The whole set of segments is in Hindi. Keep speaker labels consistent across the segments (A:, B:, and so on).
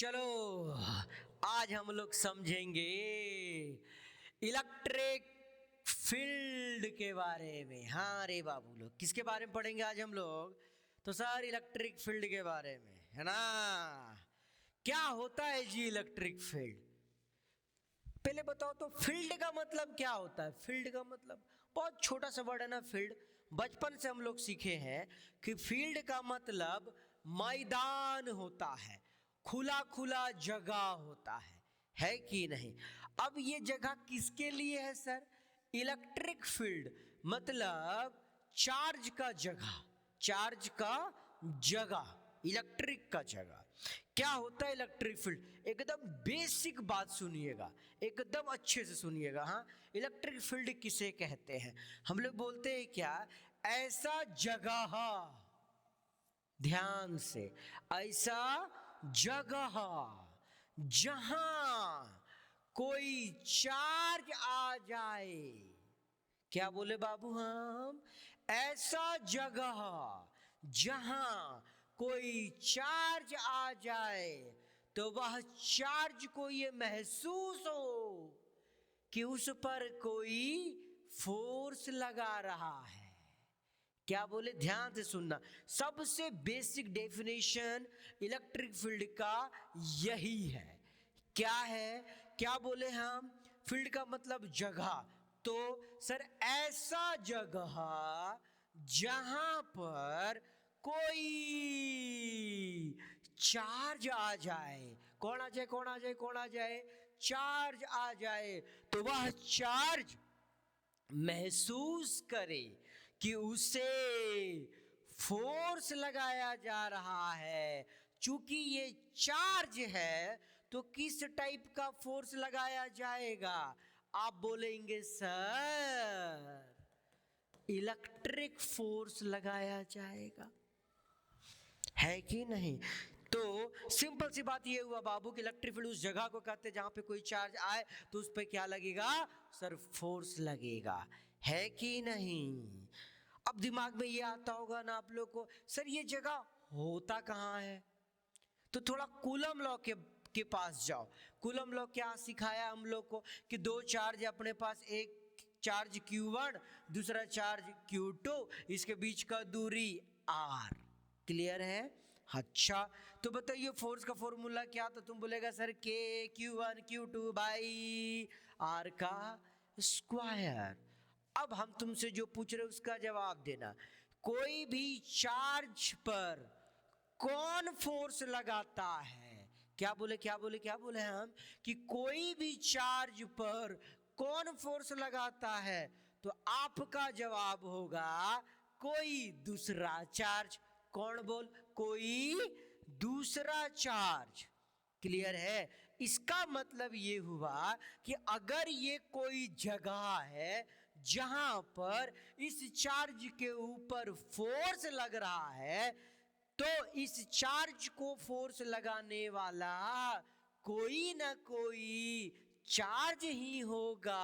A: चलो आज हम लोग समझेंगे इलेक्ट्रिक फील्ड के बारे में। हाँ रे बाबू लोग, किसके बारे में पढ़ेंगे आज हम लोग? तो सर इलेक्ट्रिक फील्ड के बारे में, है ना। क्या होता है जी इलेक्ट्रिक फील्ड? पहले बताओ तो फील्ड का मतलब क्या होता है? फील्ड का मतलब बहुत छोटा सा वर्ड है ना, फील्ड। बचपन से हम लोग सीखे हैं कि फील्ड का मतलब मैदान होता है, खुला खुला जगह होता है कि नहीं? अब ये जगह किसके लिए है सर? इलेक्ट्रिक फील्ड मतलब चार्ज का जगह, चार्ज का जगह, इलेक्ट्रिक का जगह। क्या होता है इलेक्ट्रिक फील्ड? एकदम बेसिक बात सुनिएगा, एकदम अच्छे से सुनिएगा। हाँ, इलेक्ट्रिक फील्ड किसे कहते हैं? हम लोग बोलते हैं क्या, ऐसा जगह, ध्यान से, ऐसा जगह जहां कोई चार्ज आ जाए। क्या बोले बाबू हम? ऐसा जगह जहां कोई चार्ज आ जाए तो वह चार्ज को ये महसूस हो कि उस पर कोई फोर्स लगा रहा है। क्या बोले? ध्यान से सुनना, सबसे बेसिक डेफिनेशन इलेक्ट्रिक फील्ड का यही है। क्या है? क्या बोले हम? फील्ड का मतलब जगह। तो सर ऐसा जगह जहां पर कोई चार्ज आ जाए। कौन आ जाए? कौन आ जाए? कौन आ जाए? चार्ज आ जाए तो वह चार्ज महसूस करे कि उसे फोर्स लगाया जा रहा है। चूंकि ये चार्ज है तो किस टाइप का फोर्स लगाया जाएगा? आप बोलेंगे सर इलेक्ट्रिक फोर्स लगाया जाएगा, है कि नहीं? तो सिंपल सी बात ये हुआ बाबू कि इलेक्ट्रिक फील्ड उस जगह को कहते हैं जहां पे कोई चार्ज आए तो उस पे क्या लगेगा सर? फोर्स लगेगा, है कि नहीं? अब दिमाग में ये आता होगा ना आप लोग को, सर ये जगह होता कहाँ है? तो थोड़ा कूलम लॉ के पास जाओ। कूलम लॉ क्या सिखाया हम लोग को कि दो चार्ज है अपने पास, एक चार्ज Q1 दूसरा चार्ज Q2, इसके बीच का दूरी R। क्लियर है? अच्छा, तो बताइए फोर्स का फॉर्मूला क्या? तो तुम बोलेगा sir K Q1 Q2 by R का स्क्वायर। अब हम तुमसे जो पूछ रहे उसका जवाब देना। कोई भी चार्ज पर कौन फोर्स लगाता है? क्या बोले? क्या बोले? क्या बोले हम? कि कोई भी चार्ज पर कौन फोर्स लगाता है? तो आपका जवाब होगा कोई दूसरा चार्ज। कौन बोल? कोई दूसरा चार्ज। क्लियर है? इसका मतलब ये हुआ कि अगर ये कोई जगह है जहां पर इस चार्ज के ऊपर फोर्स लग रहा है तो इस चार्ज को फोर्स लगाने वाला कोई ना कोई चार्ज ही होगा।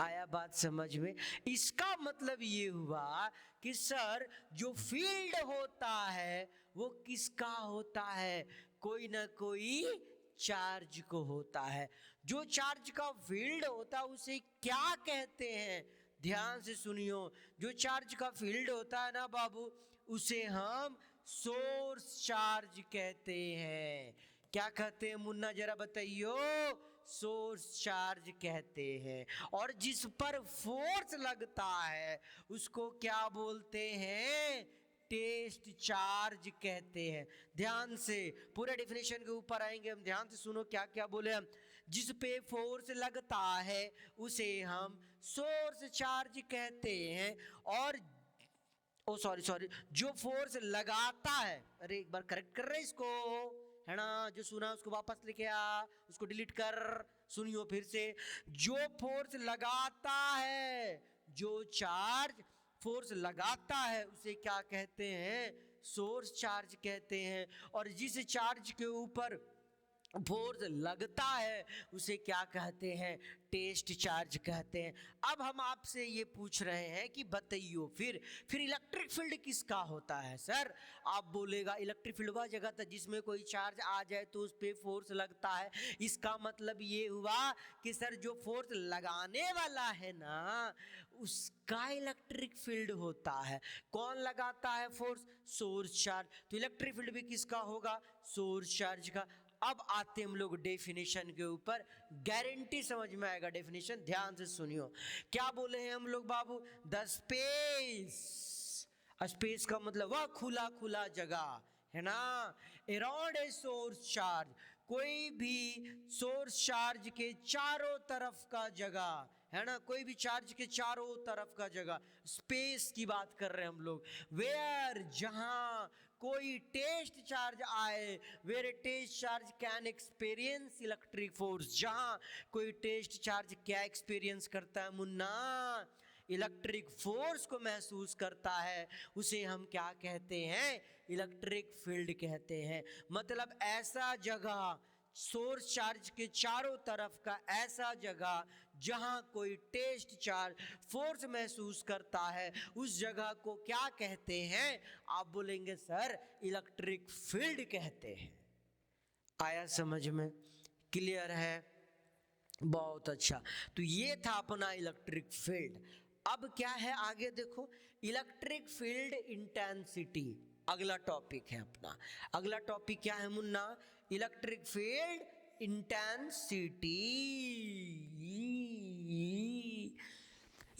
A: आया बात समझ में? इसका मतलब ये हुआ कि सर जो फील्ड होता है वो किसका होता है? कोई ना कोई चार्ज को होता है। जो चार्ज का फील्ड होता है उसे क्या कहते हैं? ध्यान से सुनियो, जो चार्ज का फील्ड होता है ना बाबू, उसे हम सोर्स चार्ज कहते हैं। क्या कहते हैं मुन्ना, जरा बताइयो? सोर्स चार्ज कहते हैं। और जिस पर फोर्स लगता है उसको क्या बोलते हैं? टेस्ट चार्ज कहते हैं। ध्यान से पूरे डेफिनेशन के ऊपर आएंगे हम, ध्यान से सुनो क्या क्या बोले हम। जिस पे फोर्स लगता है उसे हम सोर्स चार्ज कहते हैं। और ओ सॉरी, जो फोर्स लगाता है, अरे एक बार करेक्ट कर रहे इसको, है ना? जो सुना उसको वापस लेके आ, उसको डिलीट कर, सुनियो फिर से। जो फोर्स लगाता है, जो चार्ज फोर्स लगाता है उसे क्या कहते हैं? सोर्स चार्ज कहते हैं। और जिस चार्ज के ऊपर फोर्स लगता है उसे क्या कहते हैं, टेस्ट चार्ज कहते हैं। अब हम आपसे ये पूछ रहे हैं कि बताइयो फिर इलेक्ट्रिक फील्ड किसका होता है सर। आप बोलेगा इलेक्ट्रिक फील्ड वह जगह था जिसमें कोई चार्ज आ जाए तो उस पर फोर्स लगता है। इसका मतलब ये हुआ कि सर जो फोर्स लगाने वाला है ना उसका इलेक्ट्रिक फील्ड होता है। कौन लगाता है फोर्स, सोर्स चार्ज। तो इलेक्ट्रिक फील्ड भी किसका होगा, सोर्स चार्ज का। अब आते हम लोग डेफिनेशन के ऊपर, गारंटी समझ में आएगा डेफिनेशन, ध्यान से सुनियो। क्या बोले हैं हम लोग बाबू, द स्पेस, स्पेस का मतलब वह खुला खुला जगह है ना, अराउंड ए सोर्स चार्ज, कोई भी सोर्स चार्ज के चारों तरफ का जगह है ना, कोई भी चार्ज के चारों तरफ का जगह, स्पेस की बात कर रहे हैं हम लोग। वेयर, जहां कोई टेस्ट चार्ज आए, where a test charge can experience electric force, जहां कोई टेस्ट चार्ज क्या एक्सपीरियंस करता है मुन्ना, इलेक्ट्रिक फोर्स को महसूस करता है, उसे हम क्या कहते हैं, इलेक्ट्रिक फील्ड कहते हैं। मतलब ऐसा जगह, सोर्स चार्ज के चारों तरफ का ऐसा जगह जहां कोई टेस्ट चार्ज फोर्स महसूस करता है, उस जगह को क्या कहते हैं, आप बोलेंगे सर इलेक्ट्रिक फील्ड कहते हैं। आया समझ में, क्लियर है, बहुत अच्छा। तो ये था अपना इलेक्ट्रिक फील्ड। अब क्या है आगे देखो, इलेक्ट्रिक फील्ड इंटेंसिटी अगला टॉपिक है अपना। अगला टॉपिक क्या है Munna, electric field intensity.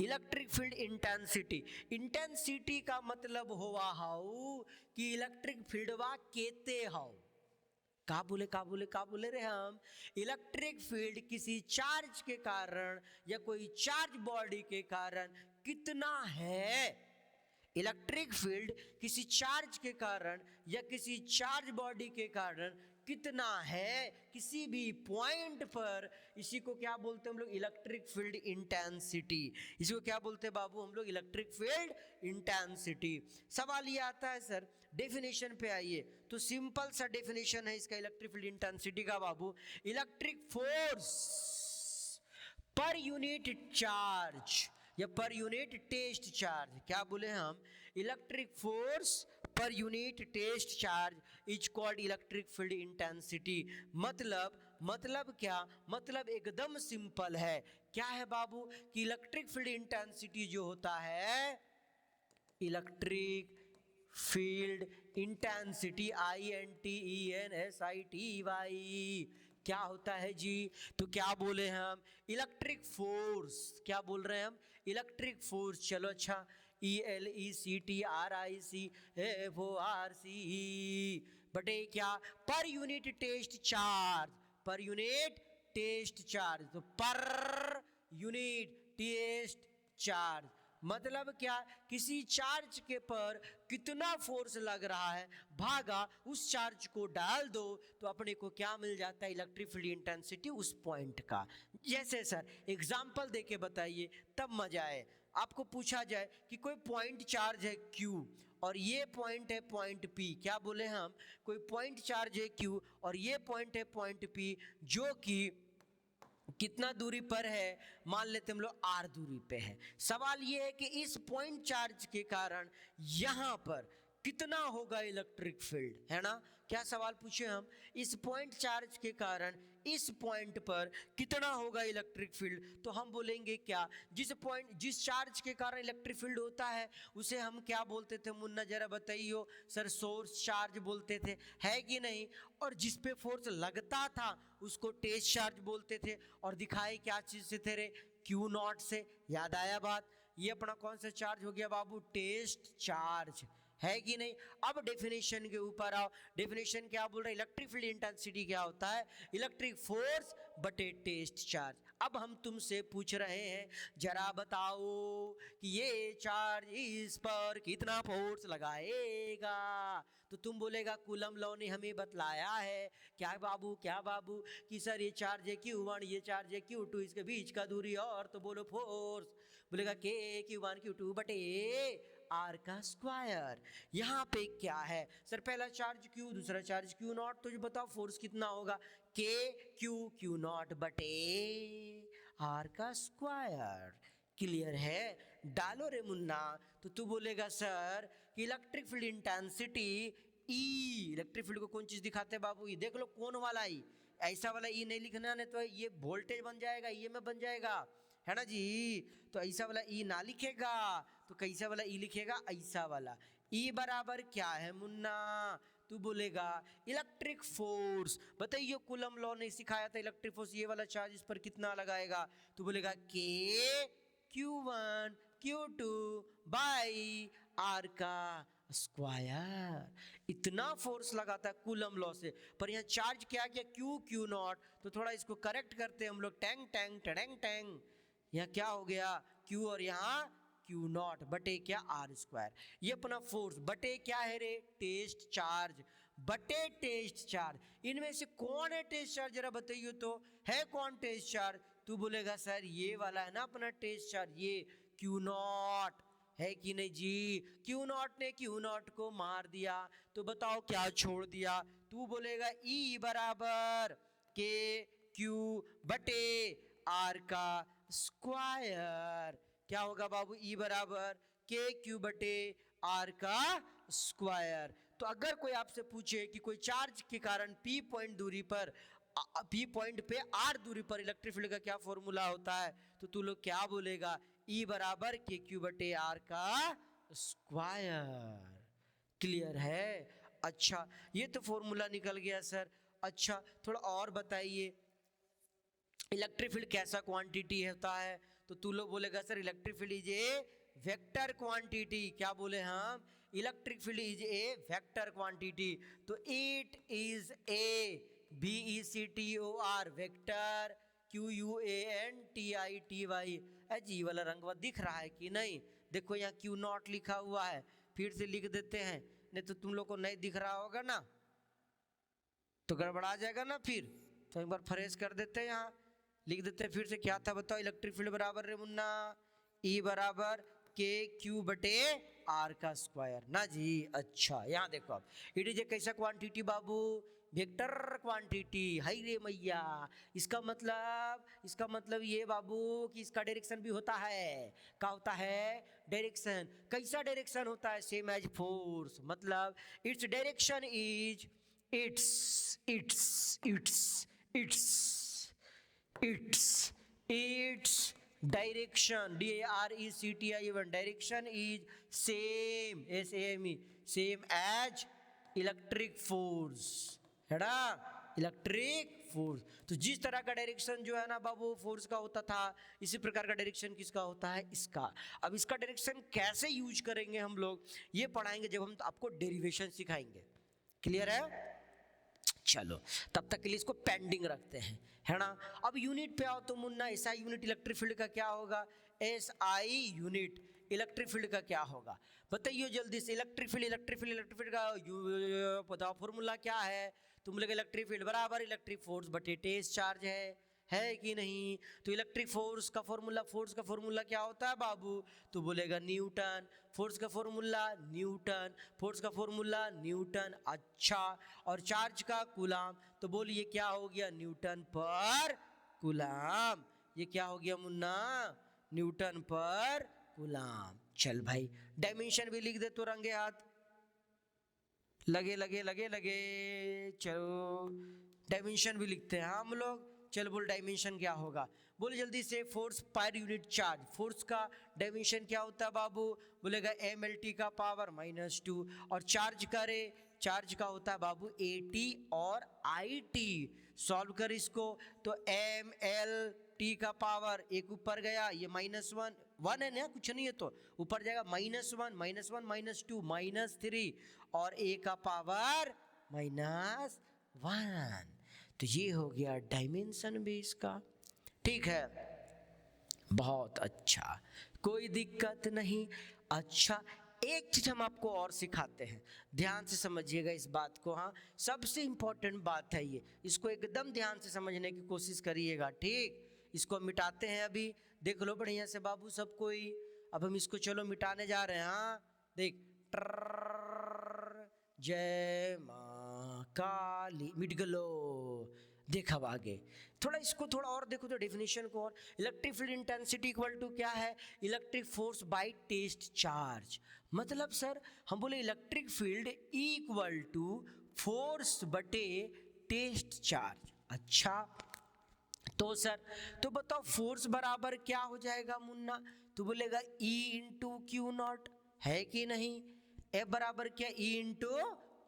A: Electric field intensity, intensity का मतलब हुआ हाउ कि इलेक्ट्रिक फील्डवा केते हाउ, का बोले रे हम, इलेक्ट्रिक फील्ड किसी चार्ज के कारण या कोई चार्ज बॉडी के कारण कितना है, इलेक्ट्रिक फील्ड किसी चार्ज के कारण या किसी चार्ज बॉडी के कारण कितना है किसी भी पॉइंट पर, इसी को क्या बोलते हैं हम लोग, इलेक्ट्रिक फील्ड इंटेंसिटी। इसको क्या बोलते हैं बाबू हम लोग, इलेक्ट्रिक फील्ड इंटेंसिटी। सवाल ये आता है सर डेफिनेशन पे आइए, तो सिंपल सा डेफिनेशन है इसका इलेक्ट्रिक फील्ड इंटेंसिटी का बाबू, electric force per unit charge या पर यूनिट टेस्ट चार्ज, क्या बोले हम, electric force per unit test charge is called electric field intensity. मतलब क्या, मतलब एकदम सिंपल है, क्या है बाबू कि इलेक्ट्रिक फील्ड इंटेंसिटी जो होता है, इलेक्ट्रिक फील्ड इंटेंसिटी, INTENSITY, क्या होता है जी, तो क्या बोले हम, इलेक्ट्रिक फोर्स, क्या बोल रहे हैं हम, इलेक्ट्रिक फोर्स। चलो अच्छा, ELECTRICFORCE बटे क्या, per unit test charge, per unit test charge, तो पर यूनिट टेस्ट चार्ज मतलब क्या, किसी चार्ज के पर कितना फोर्स लग रहा है भागा उस चार्ज को डाल दो तो अपने को क्या मिल जाता है, इलेक्ट्रिक फील्ड इंटेंसिटी उस पॉइंट का। जैसे सर एग्जांपल देके बताइए तब मजा आए। आपको पूछा जाए कि कोई पॉइंट चार्ज है Q और ये पॉइंट है पॉइंट P, क्या बोले हम, कोई पॉइंट चार्ज है Q और ये पॉइंट है पॉइंट P, जो कि कितना दूरी पर है, मान लेते हम लोग R दूरी पे है। सवाल ये है कि इस पॉइंट चार्ज के कारण यहां पर कितना होगा इलेक्ट्रिक फील्ड, है ना, क्या सवाल पूछे हम, इस पॉइंट चार्ज के कारण इस पॉइंट पर कितना होगा इलेक्ट्रिक फील्ड, तो हम बोलेंगे क्या, जिस चार्ज के कारण इलेक्ट्रिक फील्ड होता है उसे हम क्या बोलते थे मुन्ना जरा बताइयो, सर सोर्स चार्ज बोलते थे, है कि नहीं, और जिस पे फोर्स लगता था उसको टेस्ट चार्ज बोलते थे, और दिखाए क्या चीज से थे रे, Q0 से। याद आया बात, ये अपना कौन सा चार्ज हो गया बाबू, टेस्ट चार्ज, है कि नहीं। अब डेफिनेशन के ऊपर आओ, डेफिनेशन क्या बोल रहा है, इलेक्ट्रिक फील्ड इंटेंसिटी क्या होता है, इलेक्ट्रिक फोर्स बटे टेस्ट चार्ज। अब हम तुमसे पूछ रहे हैं जरा बताओ कि ये चार्ज इस पर कितना फोर्स लगाएगा, तो तुम बोलेगा कूलम लॉ ने हमें बतलाया है, क्या बाबू कि सर ये चार्ज है Q1, ये चार्ज है Q2, इसके बीच का दूरी और, तो बोलो फोर्स, बोलेगा K Q1 Q2 बटे आर का स्क्वायर। यहाँ पे क्या है सर, पहला चार्ज Q, दूसरा चार्ज Q नॉट, तो जो बताओ फोर्स कितना होगा, K Q नॉट बटे आर का स्क्वायर। क्लियर है? डालो रे मुन्ना। तो तू बोलेगा सर कि इलेक्ट्रिक फील्ड इंटेंसिटी ई, इलेक्ट्रिक फील्ड को कौन चीज दिखाते हैं बाबू, ई देख लो कौन वाला ई, ऐसा वाला ई नहीं लिखना, नहीं तो ये वोल्टेज बन जाएगा, ई में बन जाएगा, है ना जी। तो ऐसा वाला ई ना लिखेगा, तो कैसा वाला ई लिखेगा, ऐसा वाला। ई बराबर क्या है मुन्ना, तू बोलेगा इलेक्ट्रिक फोर्स। बताइए कूलम लॉ ने सिखाया था इलेक्ट्रिक फोर्स, ये वाला चार्ज इस पर कितना लगाएगा, तू बोलेगा K Q1 Q2 by R का स्क्वायर। इतना फोर्स लगाता है कूलम लॉ से। पर यहाँ चार्ज क्या किया, Q नॉट, तो थोड़ा इसको करेक्ट करते हैं हम लोग, टैंग टैंग टैंग टैंग, यहाँ क्या हो गया Q और यहाँ Q नॉट बटे क्या आर स्क्वायर। ये अपना फोर्स बटे क्या है रे, टेस्ट चार्ज बटे टेस्ट चार्ज। इनमें से कौन है टेस्ट चार्ज, जरा बताइए तो, है कौन टेस्ट चार्ज, तू बोलेगा सर ये वाला है ना अपना टेस्ट चार्ज, ये Q नॉट है कि नहीं जी। Q नॉट ने Q नॉट को मार दिया, तो बताओ क्या छोड़ दिया, तू बोलेगा E बराबर K Q बटे R का स्क्वायर। क्या होगा बाबू, E बराबर K Q बटे R का स्क्वायर। तो अगर कोई आपसे पूछे कि कोई चार्ज के कारण P पॉइंट दूरी पर, P पॉइंट पे R दूरी पर इलेक्ट्रिक फील्ड का क्या फॉर्मूला होता है, तो तू लोग क्या बोलेगा, E बराबर K Q बटे R का स्क्वायर। क्लियर है? अच्छा, ये तो फॉर्मूला निकल गया सर। अच्छा थोड़ा और बताइए, इलेक्ट्रिक फील्ड कैसा क्वांटिटी होता है, तो तू लोग बोलेगा sir electric field is a vector quantity. क्या बोले हम, electric field is a vector quantity. तो it is a VECTOR vector QUANTITY। जी वाला रंग दिख रहा है कि नहीं, देखो यहाँ Q नॉट लिखा हुआ है, फिर से लिख देते हैं, नहीं तो तुम लोग को नहीं दिख रहा होगा ना, तो गड़बड़ा जाएगा ना फिर, तो एक बार फ्रेश कर देते हैं, यहाँ लिख देते हैं फिर से। क्या था बताओ, इलेक्ट्रिक फील्ड बराबर रे मुन्ना, E बराबर K Q बटे R का स्क्वायर ना जी। अच्छा यहाँ देखो, अब इट इज ए कैसा क्वांटिटी बाबू, वेक्टर क्वांटिटी। हाय रे मैया, इसका मतलब ये बाबू कि इसका डायरेक्शन भी होता है। क्या होता है, डायरेक्शन। कैसा डायरेक्शन होता है, सेम एज फोर्स, मतलब its direction is its direction, DARECTION, direction is same, same as electric force, है ना, इलेक्ट्रिक फोर्स। तो जिस तरह का डायरेक्शन जो है ना बाबू फोर्स का होता था, इसी प्रकार का डायरेक्शन किसका होता है, इसका। अब इसका डायरेक्शन कैसे यूज करेंगे हम लोग, ये पढ़ाएंगे जब हम आपको डेरिवेशन सिखाएंगे। क्लियर है? चलो तब तक के लिए इसको पेंडिंग रखते हैं, है ना। अब यूनिट पे आओ तो Munna, SI unit electric field का क्या होगा, SI यूनिट इलेक्ट्रिक फील्ड का क्या होगा, बताइए जल्दी से। इलेक्ट्रिक फील्ड का बताओ फॉर्मूला क्या है, तुम लोग इलेक्ट्रिक फील्ड बराबर इलेक्ट्रिक फोर्स बटे टेस्ट चार्ज है कि नहीं। तो इलेक्ट्रिक फोर्स का फॉर्मूला क्या होता है बाबू, तो बोलेगा न्यूटन। फोर्स का फॉर्मूला न्यूटन। अच्छा, और चार्ज का कूलाम, तो बोलिए क्या हो गया, न्यूटन पर कूलाम। ये क्या हो गया मुन्ना, न्यूटन पर कूलाम। चल भाई डायमेंशन भी लिख दे तो रंगे हाथ, लगे। चलो डायमेंशन भी लिखते हैं हम लोग। चल बोल डायमेंशन क्या होगा, बोल जल्दी से। Force per unit charge, force का डायमेंशन क्या होता है बाबू, बोलेगा MLT का पावर -2। और चार्ज का होता है बाबू AT और IT। सॉल्व कर इसको, तो MLT का पावर एक ऊपर गया, ये -1 है ना, कुछ नहीं है तो ऊपर जाएगा -1 -2 -3, और A का पावर -1। तो ये हो गया डायमेंशन भी इसका। ठीक है, बहुत अच्छा, कोई दिक्कत नहीं। अच्छा एक चीज हम आपको और सिखाते हैं, ध्यान से समझिएगा इस बात को। हाँ सबसे इंपॉर्टेंट बात है ये, इसको एकदम ध्यान से समझने की कोशिश करिएगा। ठीक, इसको मिटाते हैं अभी, देख लो बढ़िया से बाबू सब कोई। अब हम इसको चलो मिटाने जा रहे हैं। हाँ देख, ट्रर, जय माँ काली, मिट गलो। देख अब आगे थोड़ा इसको थोड़ा और देखो तो डेफिनेशन को और। Electric field intensity equal to क्या है? Electric force by test charge. मतलब सर हम बोले electric field equal to force बटे टेस्ट चार्ज। अच्छा तो सर तो बताओ फोर्स बराबर क्या हो जाएगा मुन्ना? तो बोलेगा E इंटू क्यू नॉट, है कि नहीं? F बराबर क्या? E into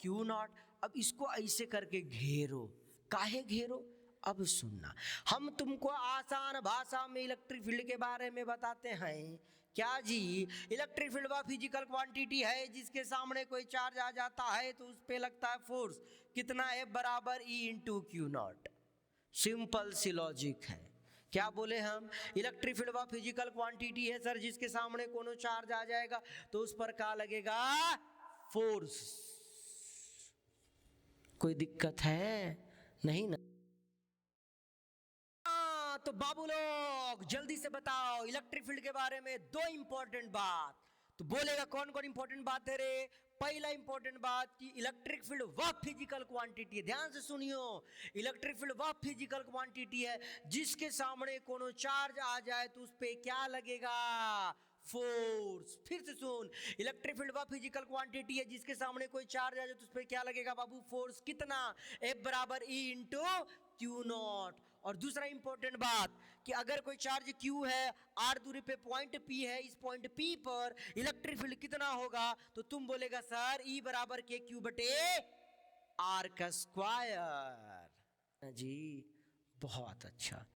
A: Q not. अब इसको ऐसे करके घेरो। काहे घेरो? अब सुनना, हम तुमको आसान भाषा में इलेक्ट्रिक फील्ड के बारे में बताते हैं। क्या जी? इलेक्ट्रिक फील्ड वह फिजिकल क्वांटिटी है जिसके सामने कोई चार्ज आ जाता है तो उस पे लगता है फोर्स। कितना? F बराबर E into Q not. Simple सी लॉजिक है। क्या बोले हम? इलेक्ट्रिक फील्ड वह फिजिकल क्वांटिटी है सर जिसके सामने कोनो चार्ज आ जाएगा तो उस पर क्या लगेगा? फोर्स। कोई दिक्कत है? नहीं ना? तो बाबू लोग जल्दी से बताओ इलेक्ट्रिक फील्ड के बारे में दो इंपॉर्टेंट बात। तो बोलेगा कौन कौन इंपॉर्टेंट बात है रे? पहला इंपॉर्टेंट बात कि इलेक्ट्रिक फील्ड वह फिजिकल क्वांटिटी है, ध्यान से सुनियो, इलेक्ट्रिक फील्ड वह फिजिकल क्वांटिटी है जिसके सामने कोनो चार्ज आ जाए तो उस पे क्या लगेगा? फोर्स। फिर से सुन, इलेक्ट्रिक फील्ड वह फिजिकल क्वांटिटी है जिसके सामने कोई चार्ज आ जाए तो उस पे क्या लगेगा बाबू? फोर्स। कितना? F बराबर E इंटू क्यू नॉट। और दूसरा इंपॉर्टेंट बात कि अगर कोई चार्ज Q है, R दूरी पे पॉइंट P है, इस पॉइंट P पर इलेक्ट्रिक फील्ड कितना होगा? तो तुम बोलेगा सर E बराबर के Q बटे R का स्क्वायर। जी बहुत अच्छा।